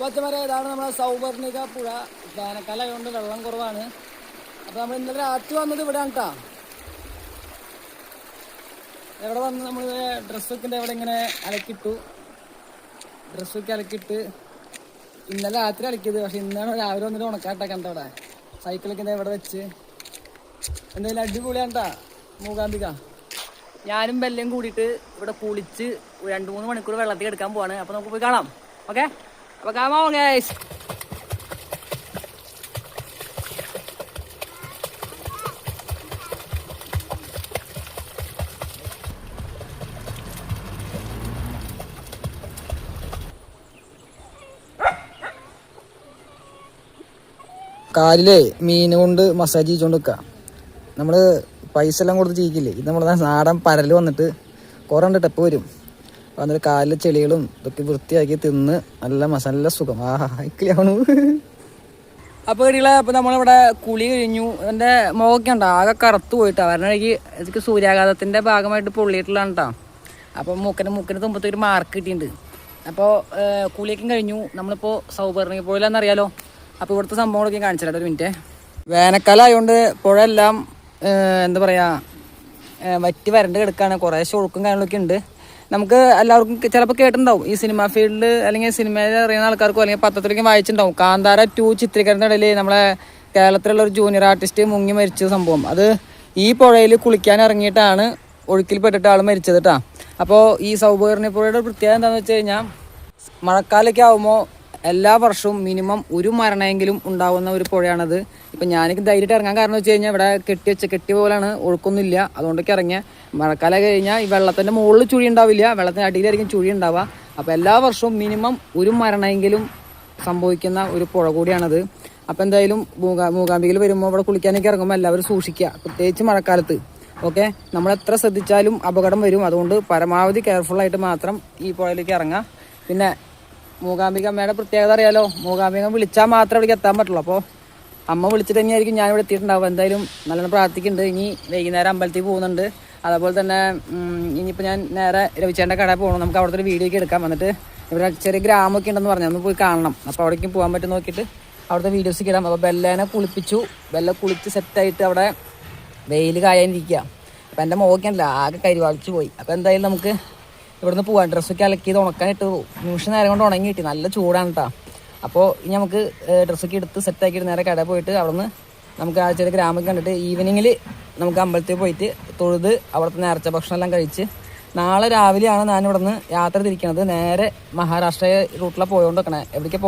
കൊച്ചമര ഇതാണ് നമ്മുടെ സൗവർണിക പുഴ. വേനൽക്കാലം ആയതുകൊണ്ട് വെള്ളം കുറവാണ്. അപ്പോൾ നമ്മൾ ഇന്നലെ രാത്രി വന്നത് ഇവിടെയാണ് കേട്ടോ. ഇവിടെ വന്ന് നമ്മൾ ഡ്രസ്സൊക്കെ ഇവിടെ ഇങ്ങനെ അലക്കിട്ടു. ഡ്രസ്സൊക്കെ അലക്കിയിട്ട് ഇന്നലെ രാത്രി അലക്കിയത്. പക്ഷെ ഇന്നാണ് രാവിലെ വന്നിട്ട് ഉണക്കാട്ടൊക്കെ കണ്ട അവിടെ സൈക്കിളൊക്കെ ഇവിടെ വെച്ച് എന്തെങ്കിലും അടിപൊളിയാണ് കേട്ടോ മൂകാംബിക. ഞാനും ബെല്ലയും കൂടിയിട്ട് ഇവിടെ കുളിച്ച് 2-3 മണിക്കൂർ വെള്ളത്തിൽ എടുക്കാൻ പോവാണ്. അപ്പോൾ നമുക്ക് പോയി കാണാം. ഓക്കെ, അപ്പോൾ കാണാമോ ഗൈസ്? കാലിലെ മീൻ കൊണ്ട് മസാജ് ചെയ്തുകൊണ്ട് വെക്കുക. നമ്മൾ പൈസ എല്ലാം കൊടുത്ത് ചെയ്യിക്കില്ലേ, ഇത് നമ്മളെ നാടൻ പരൽ വന്നിട്ട് കുറേ ഉണ്ട് ടെപ്പ് വരും. വന്നിട്ട് കാലിലെ ചെളികളും ഇതൊക്കെ വൃത്തിയാക്കി തിന്ന് നല്ല നല്ല സുഖം. ആഹാ അപ്പോൾ ഇടികളെ അപ്പോൾ നമ്മളിവിടെ കുളി കഴിഞ്ഞു. എൻ്റെ മുഖമൊക്കെ ഉണ്ടോ ആകെ കറുത്ത് പോയിട്ടാണ്. കാരണം എനിക്ക് സൂര്യാഘാതത്തിൻ്റെ ഭാഗമായിട്ട് പൊള്ളിയിട്ടുള്ളതാണ് കേട്ടോ. അപ്പോൾ മൂക്കിന് തുമ്പത്ത് ഒരു മാർക്ക് കിട്ടിയിട്ടുണ്ട്. അപ്പോൾ കുളിയൊക്കെ കഴിഞ്ഞു. നമ്മളിപ്പോൾ സൗവർണിക പുഴയിലാണെന്നറിയാലോ. അപ്പോൾ ഇവിടുത്തെ സംഭവങ്ങളൊക്കെ കാണിച്ചിട്ട് ഒരു മിനിറ്റ്. വേനൽക്കാലം ആയതുകൊണ്ട് പുഴ എല്ലാം എന്താ പറയുക വറ്റി വരണ്ട് കിടക്കുകയാണ്. കുറേശ്ശെ ഒഴുക്കും കാര്യങ്ങളൊക്കെ ഉണ്ട്. നമുക്ക് എല്ലാവർക്കും ചിലപ്പോൾ കേട്ടിട്ടുണ്ടാവും ഈ സിനിമ ഫീൽഡിൽ അല്ലെങ്കിൽ സിനിമയിൽ അറിയുന്ന ആൾക്കാർക്കോ അല്ലെങ്കിൽ പത്രത്തിലേക്കും വായിച്ചിട്ടുണ്ടാവും. കാന്താര 2 ചിത്രീകരണ ഇടയിൽ നമ്മളെ കേരളത്തിലുള്ള ഒരു ജൂനിയർ ആർട്ടിസ്റ്റ് മുങ്ങി മരിച്ച സംഭവം. അത് ഈ പുഴയിൽ കുളിക്കാൻ ഇറങ്ങിയിട്ടാണ് ഒഴുക്കിൽ പെട്ടിട്ട് ആൾ മരിച്ചത് കേട്ടോ. അപ്പോൾ ഈ സൗവർണിക പുഴയുടെ പ്രത്യേകത എന്താണെന്ന് വെച്ച് കഴിഞ്ഞാൽ മഴക്കാലമൊക്കെ ആകുമ്പോൾ എല്ലാ വർഷവും മിനിമം ഒരു മരണമെങ്കിലും ഉണ്ടാവുന്ന ഒരു പുഴയാണത്. ഇപ്പം ഞാനൊക്കെ ധൈര്യമായിട്ട് ഇറങ്ങാൻ കാരണം വെച്ച് കഴിഞ്ഞാൽ ഇവിടെ കെട്ടി പോലാണ്, ഒഴുക്കൊന്നുമില്ല. അതുകൊണ്ടൊക്കെ ഇറങ്ങിയ മഴക്കാലം കഴിഞ്ഞാൽ ഈ വെള്ളത്തിൻ്റെ മുകളിൽ ചുഴി ഉണ്ടാവില്ല, വെള്ളത്തിൻ്റെ അടിയിലായിരിക്കും ചുഴി ഉണ്ടാവുക. അപ്പോൾ എല്ലാ വർഷവും മിനിമം ഒരു മരണമെങ്കിലും സംഭവിക്കുന്ന ഒരു പുഴ കൂടിയാണത്. അപ്പോൾ എന്തായാലും മൂകാംബികയിൽ വരുമ്പോൾ ഇവിടെ കുളിക്കാനൊക്കെ ഇറങ്ങുമ്പോൾ എല്ലാവരും സൂക്ഷിക്കുക, പ്രത്യേകിച്ച് മഴക്കാലത്ത്. ഓക്കെ, നമ്മളെത്ര ശ്രദ്ധിച്ചാലും അപകടം വരും. അതുകൊണ്ട് പരമാവധി കെയർഫുള്ളായിട്ട് മാത്രം ഈ പുഴയിലേക്ക് ഇറങ്ങുക. പിന്നെ മൂകാംബിക അമ്മയുടെ പ്രത്യേകത അറിയാലോ, മൂകാംബിക വിളിച്ചാൽ മാത്രമേ ഇവിടേക്ക് എത്താൻ പറ്റുള്ളൂ. അപ്പോൾ അമ്മ വിളിച്ചിട്ട് തന്നെയായിരിക്കും ഞാനിവിടെ എത്തിയിട്ടുണ്ടാവും. എന്തായാലും നല്ലോണം പ്രാർത്ഥിക്കുന്നുണ്ട്. ഇനി വൈകുന്നേരം അമ്പലത്തിൽ പോകുന്നുണ്ട്. അതേപോലെ തന്നെ ഇനിയിപ്പോൾ ഞാൻ നേരെ രവിച്ചേൻ്റെ കടയിൽ പോകണം. നമുക്ക് അവിടുത്തെ ഒരു വീഡിയോ ഒക്കെ എടുക്കാം. വന്നിട്ട് ഇവിടെ ചെറിയ ഗ്രാമമൊക്കെ ഉണ്ടെന്ന് പറഞ്ഞു, ഒന്ന് പോയി കാണണം. അപ്പോൾ അവിടേക്കും പോകാൻ പറ്റും നോക്കിയിട്ട് അവിടുത്തെ വീഡിയോസൊക്കെ ഇടാം. അപ്പോൾ ബെല്ലേനെ കുളിപ്പിച്ചു. ബെല്ല കുളിച്ച് സെറ്റായിട്ട് അവിടെ വെയിൽ കായാനിരിക്കുക. അപ്പോൾ എൻ്റെ മുഖമല്ല ആകെ കരിവാളിച്ച് പോയി. അപ്പോൾ എന്തായാലും നമുക്ക് ഇവിടുന്ന് പോകാം. ഡ്രസ്സൊക്കെ അലക്കിയത് ഉണക്കാനിട്ട് നിമിഷം നേരം കൊണ്ട് ഉണങ്ങി കിട്ടി. നല്ല ചൂടാണ് കേട്ടോ. അപ്പോൾ ഇനി നമുക്ക് ഡ്രസ്സൊക്കെ എടുത്ത് സെറ്റാക്കിയിട്ട് നേരെ കടയിൽ പോയിട്ട് അവിടുന്ന് നമുക്ക് ആ ചെറിയ ഗ്രാമൊക്കെ കണ്ടിട്ട് ഈവനിങ്ങിൽ നമുക്ക് അമ്പലത്തിൽ പോയിട്ട് തൊഴുത് അവിടുത്തെ നേർച്ച ഭക്ഷണം എല്ലാം കഴിച്ച് നാളെ രാവിലെയാണ് ഞാൻ ഇവിടുന്ന് യാത്ര തിരിക്കണത്. നേരെ മഹാരാഷ്ട്ര റൂട്ടിലാണ് പോയോണ്ടിരിക്കണേ. എവിടേക്ക്